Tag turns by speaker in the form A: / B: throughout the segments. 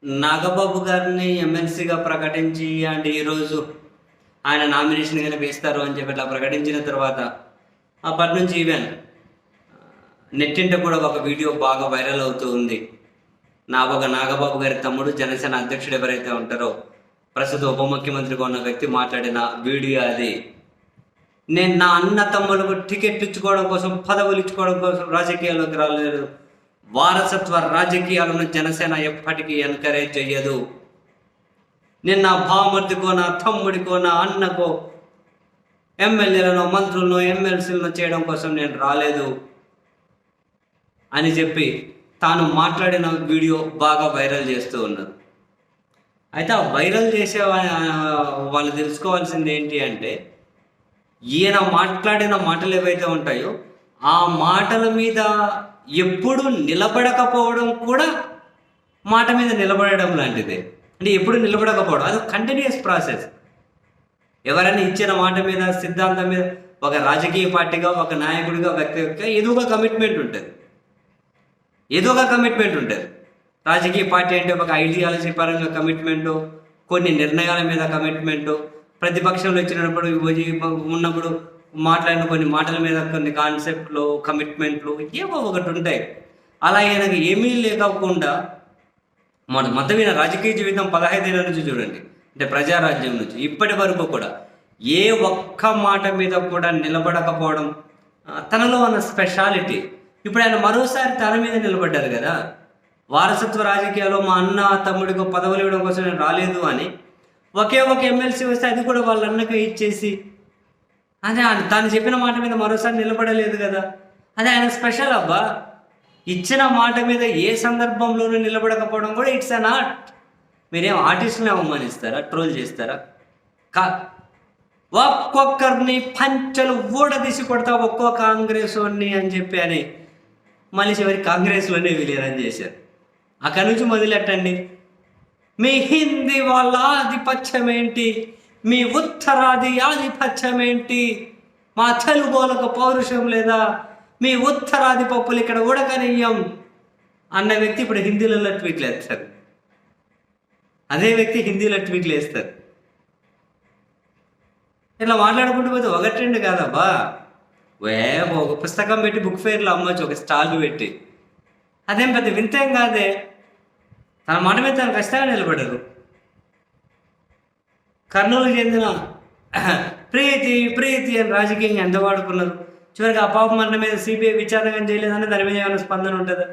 A: నాగబాబు గారిని ఎమ్మెల్సీగా ప్రకటించి అండ్ ఈరోజు ఆయన నామినేషన్ కానీ వేస్తారు అని చెప్పి అట్లా ప్రకటించిన తర్వాత అప్పటి నుంచి ఈవెన్ నెట్టింట కూడా ఒక వీడియో బాగా వైరల్ అవుతూ ఉంది. నాగబాబు గారి తమ్ముడు జనసేన అధ్యక్షుడు ఎవరైతే ఉంటారో ప్రస్తుత ఉప ముఖ్యమంత్రిగా ఉన్న వ్యక్తి మాట్లాడిన వీడియో అది. నేను నా అన్న తమ్ములకు టికెట్లు ఇచ్చుకోవడం కోసం, పదవులు ఇచ్చుకోవడం కోసం రాజకీయాల్లోకి రాలేదు. వారసత్వ రాజకీయాలను జనసేన ఎప్పటికీ ఎంకరేజ్ చెయ్యదు. నేను నా భామర్దికో, నా తమ్ముడికో, నా అన్నకో ఎమ్మెల్యేలను, మంత్రులను, ఎమ్మెల్సీలను చేయడం కోసం నేను రాలేదు అని చెప్పి తాను మాట్లాడిన వీడియో బాగా వైరల్ చేస్తూ ఉన్నారు. అయితే ఆ వైరల్ చేసే వాళ్ళు తెలుసుకోవాల్సింది ఏంటి అంటే, ఈయన మాట్లాడిన మాటలు ఏవైతే ఉంటాయో ఆ మాటల మీద ఎప్పుడు నిలబడకపోవడం కూడా మాట మీద నిలబడడం లాంటిదే. అంటే ఎప్పుడు నిలబడకపోవడం అది కంటిన్యూస్ ప్రాసెస్. ఎవరైనా ఇచ్చిన మాట మీద, సిద్ధాంతం మీద ఒక రాజకీయ పార్టీగా, ఒక నాయకుడిగా, వ్యక్తిగా ఏదో ఒక కమిట్మెంట్ ఉంటుంది. రాజకీయ పార్టీ అంటే ఒక ఐడియాలజీ పరంగా కమిట్మెంటు, కొన్ని నిర్ణయాల మీద కమిట్మెంటు, ప్రతిపక్షంలో ఉన్నప్పుడు మాట్లాడిన కొన్ని మాటల మీద కొన్ని కాన్సెప్ట్లు, కమిట్మెంట్లు ఏవో ఒకటి ఉంటాయి. అలా ఆయనకు ఏమీ లేకుండా మొత్తం రాజకీయ జీవితం 15 ఏళ్ళ నుంచి చూడండి, అంటే ప్రజారాజ్యం నుంచి ఇప్పటి వరకు కూడా ఏ ఒక్క మాట మీద కూడా నిలబడకపోవడం తనలో ఉన్న స్పెషాలిటీ. ఇప్పుడు ఆయన మరోసారి తన మీద నిలబడ్డారు కదా. వారసత్వ రాజకీయాల్లో మా అన్న తమ్ముడికి పదవులు ఇవ్వడం కోసం నేను రాలేదు అని ఒకే ఒక ఎమ్మెల్సీ వస్తే అది కూడా వాళ్ళ అన్నకే ఇచ్చేసి అదే తాను చెప్పిన మాట మీద మరోసారి నిలబడలేదు కదా. అదే ఆయన స్పెషల్ అబ్బా. ఇచ్చిన మాట మీద ఏ సందర్భంలోనూ నిలబడకపోవడం కూడా ఇట్స్ అన్ ఆర్ట్. మీరేం ఆర్టిస్ట్ని అవమానిస్తారా, ట్రోల్ చేస్తారా? ఒక్కొక్కరిని పంచలు ఊడదీసి కొడతా ఒక్కో కాంగ్రెస్ వాడిని అని చెప్పి అని మళ్ళీ చివరి కాంగ్రెస్లోనే విలీనం చేశారు. అక్కడి నుంచి మొదలెట్టండి. మీ హిందీ వాళ్ళ ఆధిపత్యం ఏంటి, మీ ఉత్తరాది ఆధిపత్యం ఏంటి, మా తెలుగు వాళ్ళకు పౌరుషం లేదా, మీ ఉత్తరాది పప్పులు ఇక్కడ ఉడకనీయం అన్న వ్యక్తి ఇప్పుడు హిందీలలో ట్వీట్లు వేస్తారు. అదే వ్యక్తి హిందీలో ట్వీట్లు వేస్తారు. ఇట్లా మాట్లాడుకుంటూ పోతే 1-2 కాదబ్బా. ఒక పుస్తకం పెట్టి బుక్ ఫెయిర్లో అమ్మచ్చు, ఒక స్టాల్ పెట్టి. అదేం పెద్ద వింతేం కాదే. తన మాట మీద తను ఖచ్చితంగా నిలబడరు. కర్నూలుకి చెందిన ప్రీతి అని రాజకీయంగా ఎంత వాడుకున్నారు. చివరికి ఆ పాప మరణ మీద సిబిఐ విచారణ కానీ చేయలేదని దాని మీద ఏమైనా స్పందన ఉంటుందా?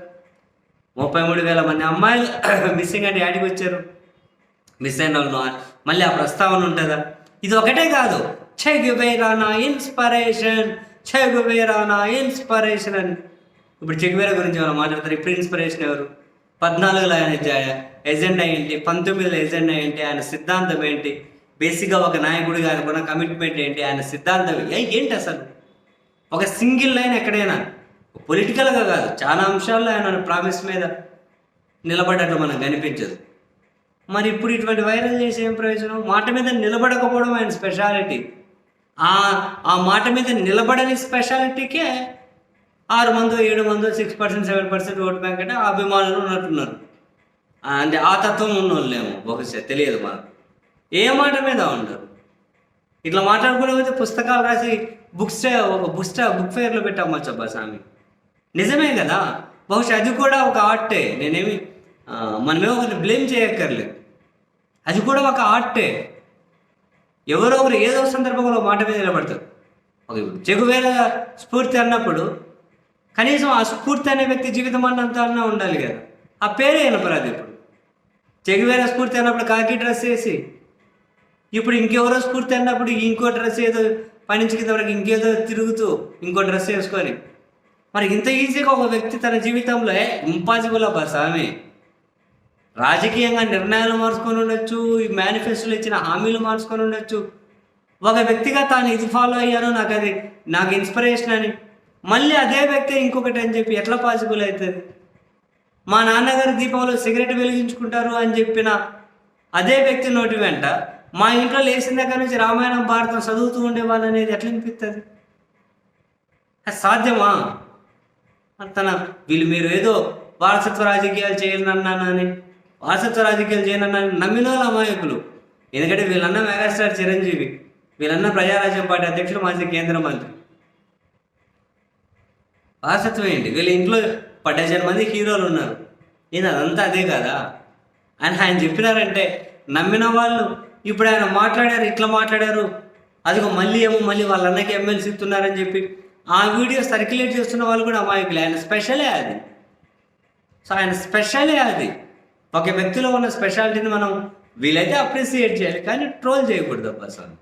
A: 33,000 మంది అమ్మాయిలు మిస్సింగ్ అంటే యాడికి వచ్చారు? మిస్ అయిన వాళ్ళు మళ్ళీ ఆ ప్రస్తావన ఉంటుందా? ఇది ఒకటే కాదు, చె గువేరా నా ఇన్స్పిరేషన్ అని. ఇప్పుడు చె గువేరా గురించి ఏమైనా మాట్లాడతారు. ఇప్పుడు ఇన్స్పిరేషన్ ఎవరు? 14లో ఆయన ఎజెండా ఏంటి, 19లో ఎజెండా ఏంటి, ఆయన సిద్ధాంతం ఏంటి, బేసిక్గా ఒక నాయకుడిగా అనుకున్న కమిట్మెంట్ ఏంటి, ఆయన సిద్ధాంతం ఏంటి అసలు? ఒక సింగిల్ లైన్ ఎక్కడైనా పొలిటికల్గా కాదు, చాలా అంశాల్లో ఆయన ప్రామిస్ మీద నిలబడ్డట్లు మనకు కనిపించదు. మరి ఇప్పుడు ఇటువంటి వైరల్ చేసే ఏం ప్రయోజనం? మాట మీద నిలబడకపోవడం ఆయన స్పెషాలిటీ. ఆ మాట మీద నిలబడని స్పెషాలిటీకే 6 మందో 7 మందో 6%, 7% ఓటు బ్యాంక్ అంటే అభిమానులు ఉన్నట్టున్నారు. అంటే ఆ తత్వం ఉన్న వాళ్ళేమో బహుశా, తెలియదు మనకు. ఏ మాట మీద ఉండరు. ఇట్లా మాట్లాడుకునే పోతే పుస్తకాలు రాసి బుక్ ఫెయిర్లో పెట్టి అమ్మచ్చబ్బా స్వామి. నిజమే కదా. బహుశా అది కూడా ఒక ఆర్టే. మనమేమో ఒకరిని బ్లేమ్ చేయక్కర్లేదు. అది కూడా ఒక ఆర్టే. ఎవరో ఒకరు ఏదో సందర్భంలో మాట మీద నిలబడతారు. చె గువేరా స్ఫూర్తి అన్నప్పుడు కనీసం ఆ స్ఫూర్తి అనే వ్యక్తి జీవితం అన్నంతా అన్నా ఉండాలి కదా. ఆ పేరే వినపరాదు. ఇప్పుడు చె గువేరా స్ఫూర్తి అన్నప్పుడు కాకి డ్రెస్ వేసి, ఇప్పుడు ఇంకెవరో స్ఫూర్తి అన్నప్పుడు ఇంకో డ్రెస్ ఏదో పైనుంచి కింద వరకు ఇంకేదో తిరుగుతూ ఇంకో డ్రెస్ వేసుకొని, మరి ఇంత ఈజీగా ఒక వ్యక్తి తన జీవితంలో ఇంపాసిబుల్ అబ్బా స్వామి. రాజకీయంగా నిర్ణయాలు మార్చుకొని ఉండొచ్చు, ఈ మేనిఫెస్టోలో ఇచ్చిన హామీలు మార్చుకొని ఉండొచ్చు. ఒక వ్యక్తిగా తాను ఇది ఫాలో అయ్యాను, నాకు ఇన్స్పిరేషన్ అని మళ్ళీ అదే వ్యక్తి ఇంకొకటి అని చెప్పి ఎట్లా పాసిబుల్ అవుతుంది? మా నాన్నగారు దీపావళిలో సిగరెట్ వెలిగించుకుంటారు అని చెప్పిన అదే వ్యక్తి నోటి వెంట మా ఇంట్లో లేచిన దగ్గర నుంచి రామాయణం, భారతం చదువుతూ ఉండేవాళ్ళు అనేది ఎట్లా అనిపిస్తుంది? అది సాధ్యమా? మీరు ఏదో వారసత్వ రాజకీయాలు చేయాలన్నానని వారసత్వ రాజకీయాలు చేయనన్న నమ్మిన వాళ్ళు అమాయకులు. ఎందుకంటే వీళ్ళన్న మెగాస్టార్ చిరంజీవి, వీళ్ళన్న ప్రజారాజ్యం పార్టీ అధ్యక్షుడు, మాజీ కేంద్ర మంత్రి. వారసత్వం ఏంటి? వీళ్ళ ఇంట్లో 10 మంది హీరోలు ఉన్నారు. ఇది అదంతా అదే కదా. ఆయన చెప్పినారంటే నమ్మిన వాళ్ళు ఇప్పుడు ఆయన మాట్లాడారు, ఇట్లా మాట్లాడారు, అదిగో మళ్ళీ వాళ్ళ అన్నకి ఎమ్మెల్సీ ఇస్తున్నారని చెప్పి ఆ వీడియో సర్క్యులేట్ చేస్తున్న వాళ్ళు కూడా అమాయకులే. ఆయన స్పెషలే అది. సో ఆయన స్పెషలే అది. ఒక వ్యక్తిలో ఉన్న స్పెషాలిటీని మనం వీలైతే అప్రిసియేట్ చేయాలి, కానీ ట్రోల్ చేయకూడదు అసలు.